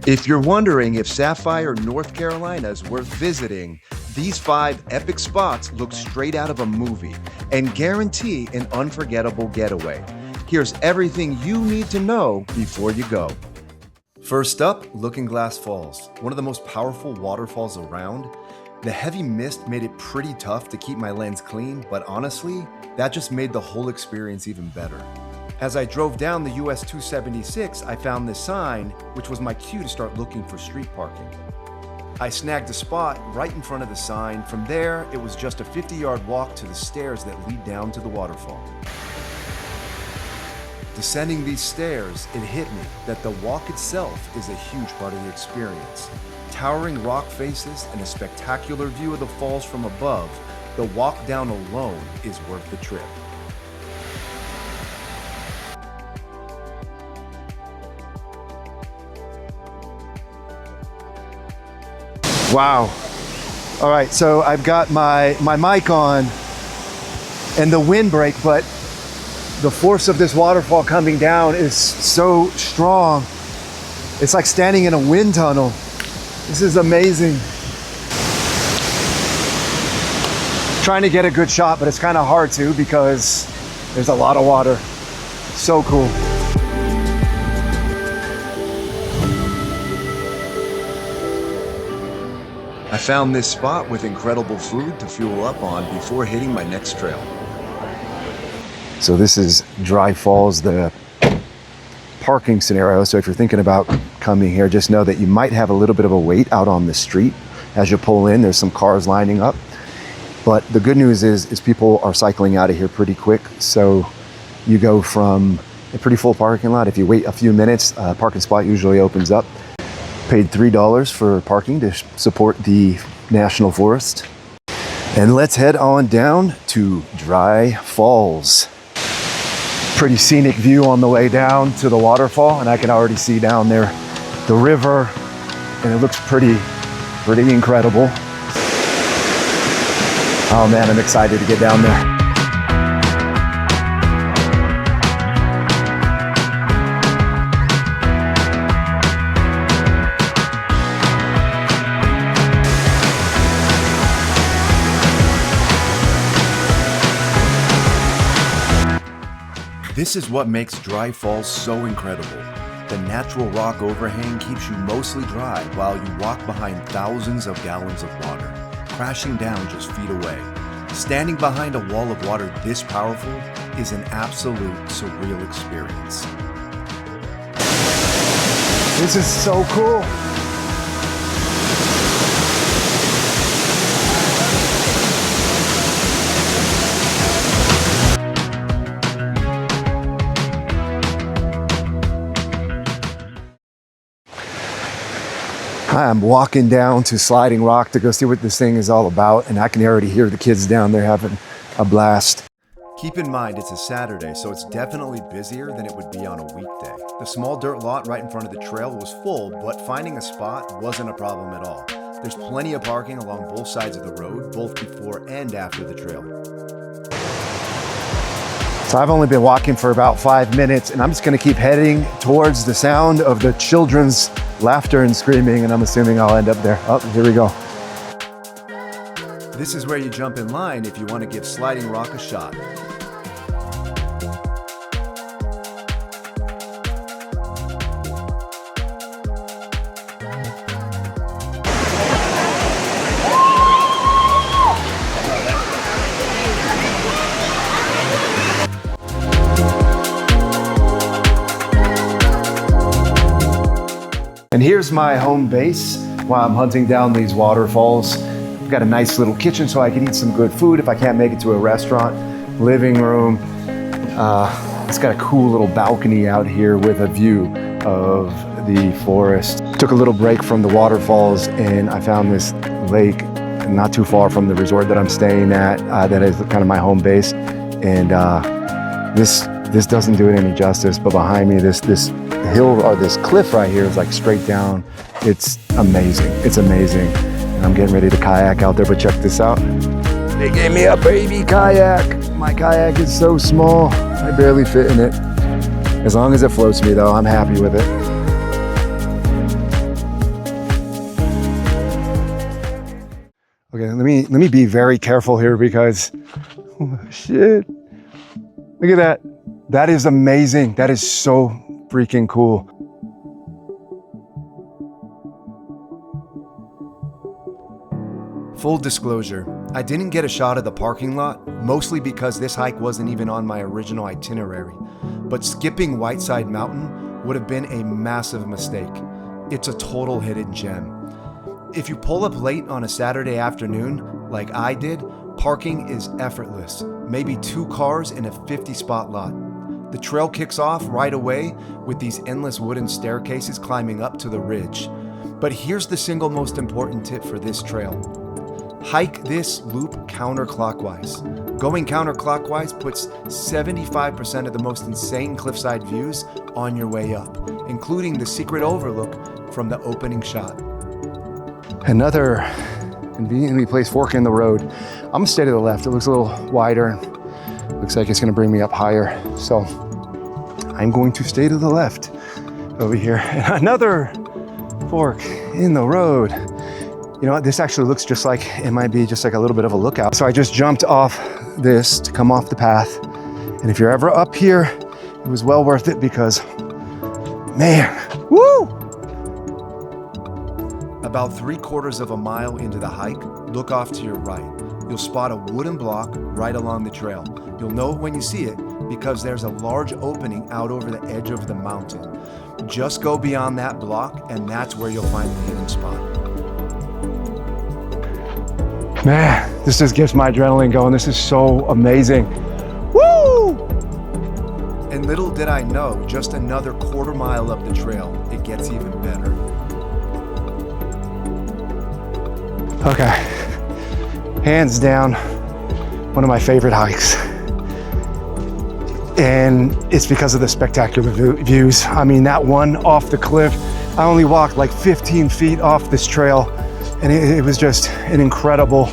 If you're wondering if Sapphire, North Carolina is worth visiting, these 5 epic spots look straight out of a movie and guarantee an unforgettable getaway. Here's everything you need to know before you go. First up, Looking Glass Falls, one of the most powerful waterfalls around. The heavy mist made it pretty tough to keep my lens clean, but honestly, that just made the whole experience even better. As I drove down the US 276, I found this sign, which was my cue to start looking for street parking. I snagged a spot right in front of the sign. From there, it was just a 50-yard walk to the stairs that lead down to the waterfall. Descending these stairs, it hit me that the walk itself is a huge part of the experience. Towering rock faces and a spectacular view of the falls from above, the walk down alone is worth the trip. Wow. All right, so I've got my mic on and the windbreak, but the force of this waterfall coming down is so strong. It's like standing in a wind tunnel. This is amazing. Trying to get a good shot, but it's kind of hard to because there's a lot of water. So cool. I found this spot with incredible food to fuel up on before hitting my next trail. So this is Dry Falls, the parking scenario. So if you're thinking about coming here, just know that you might have a little bit of a wait out on the street. As you pull in, there's some cars lining up. But the good news is people are cycling out of here pretty quick. So you go from a pretty full parking lot. If you wait a few minutes, a parking spot usually opens up. Paid $3 for parking to support the National Forest. And let's head on down to Dry Falls. Pretty scenic view on the way down to the waterfall, and I can already see down there the river, and it looks pretty incredible. Oh man, I'm excited to get down there. This is what makes Dry Falls so incredible. The natural rock overhang keeps you mostly dry while you walk behind thousands of gallons of water, crashing down just feet away. Standing behind a wall of water this powerful is an absolute surreal experience. This is so cool. I'm walking down to Sliding Rock to go see what this thing is all about, and I can already hear the kids down there having a blast. Keep in mind it's a Saturday, so it's definitely busier than it would be on a weekday. The small dirt lot right in front of the trail was full, but finding a spot wasn't a problem at all. There's plenty of parking along both sides of the road, both before and after the trail. So I've only been walking for about 5 minutes, and I'm just gonna keep heading towards the sound of the children's laughter and screaming, and I'm assuming I'll end up there. Oh, here we go. This is where you jump in line if you want to give Sliding Rock a shot. And here's my home base while I'm hunting down these waterfalls. I've got a nice little kitchen so I can eat some good food if I can't make it to a restaurant. Living room. It's got a cool little balcony out here with a view of the forest. Took a little break from the waterfalls and I found this lake not too far from the resort that I'm staying at. That is kind of my home base. And this doesn't do it any justice, but behind me, this hill or this cliff right here is like straight down. It's amazing. It's amazing. And I'm getting ready to kayak out there, but check this out. They gave me a baby kayak. My kayak is so small. I barely fit in it. As long as it floats me though, I'm happy with it. let me be very careful here because, oh, shit. Look at that. That is amazing. That is so freaking cool. Full disclosure, I didn't get a shot of the parking lot, mostly because this hike wasn't even on my original itinerary. But skipping Whiteside Mountain would have been a massive mistake. It's a total hidden gem. If you pull up late on a Saturday afternoon, like I did, parking is effortless. Maybe 2 cars in a 50-spot lot. The trail kicks off right away with these endless wooden staircases climbing up to the ridge. But here's the single most important tip for this trail. Hike this loop counterclockwise. Going counterclockwise puts 75% of the most insane cliffside views on your way up, including the secret overlook from the opening shot. Another conveniently placed fork in the road. I'm gonna stay to the left. It looks a little wider. Looks like it's gonna bring me up higher. So I'm going to stay to the left over here. And another fork in the road. You know what, this actually looks just like, it might be just like a little bit of a lookout. So I just jumped off this to come off the path. And if you're ever up here, it was well worth it because, man, woo! About 3/4 of a mile into the hike, look off to your right. You'll spot a wooden block right along the trail. You'll know it when you see it because there's a large opening out over the edge of the mountain. Just go beyond that block and that's where you'll find the hidden spot. Man, this just gets my adrenaline going. This is so amazing. Woo! And little did I know, just another 1/4 mile up the trail, it gets even better. Okay, hands down, one of my favorite hikes. And it's because of the spectacular views. I mean, that one off the cliff, I only walked like 15 feet off this trail, and it was just an incredible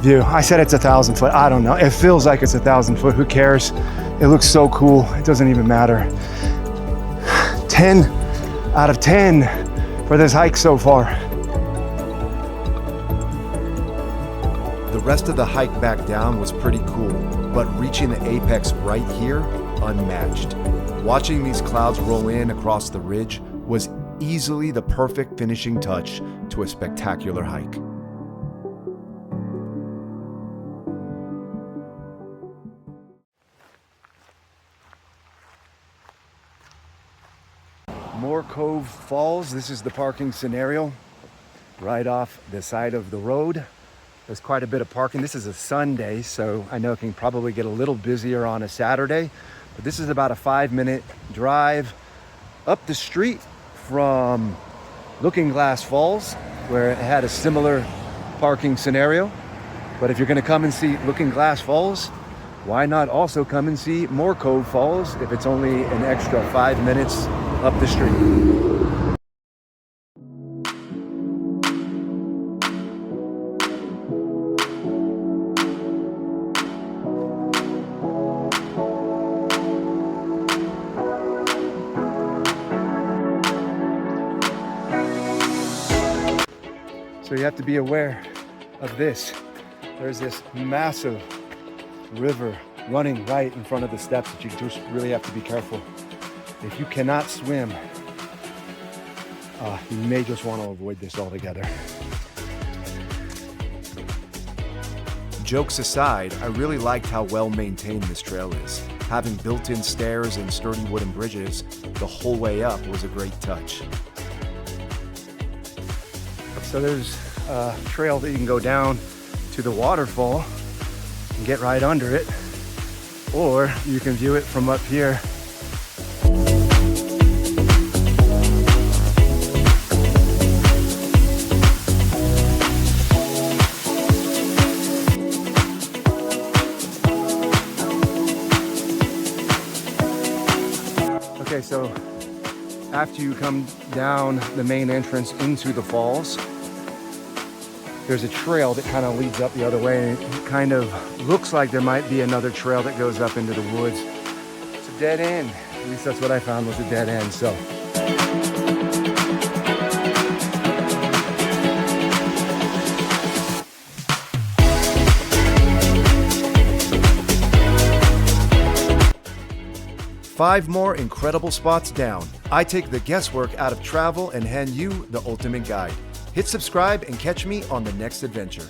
view. I said it's 1,000 foot. I don't know. It feels like it's 1,000 foot. Who cares? It looks so cool. It doesn't even matter. 10 out of 10 for this hike so far. The rest of the hike back down was pretty cool, but reaching the apex right here, unmatched. Watching these clouds roll in across the ridge was easily the perfect finishing touch to a spectacular hike. More Cove Falls. This is the parking scenario right off the side of the road. There's quite a bit of parking. This is a Sunday, so I know it can probably get a little busier on a Saturday, but this is about a 5-minute drive up the street from Looking Glass Falls, where it had a similar parking scenario. But if you're gonna come and see Looking Glass Falls, why not also come and see more Cove Falls if it's only an extra 5 minutes up the street. So you have to be aware of this. There's this massive river running right in front of the steps that you just really have to be careful. If you cannot swim, you may just want to avoid this altogether. Jokes aside, I really liked how well maintained this trail is. Having built-in stairs and sturdy wooden bridges the whole way up was a great touch. So there's a trail that you can go down to the waterfall and get right under it, or you can view it from up here. Okay, so after you come down the main entrance into the falls, there's a trail that kind of leads up the other way, and it kind of looks like there might be another trail that goes up into the woods. It's a dead end. At least that's what I found, was a dead end. So 5 more incredible spots down. I take the guesswork out of travel and hand you the ultimate guide. Hit subscribe and catch me on the next adventure.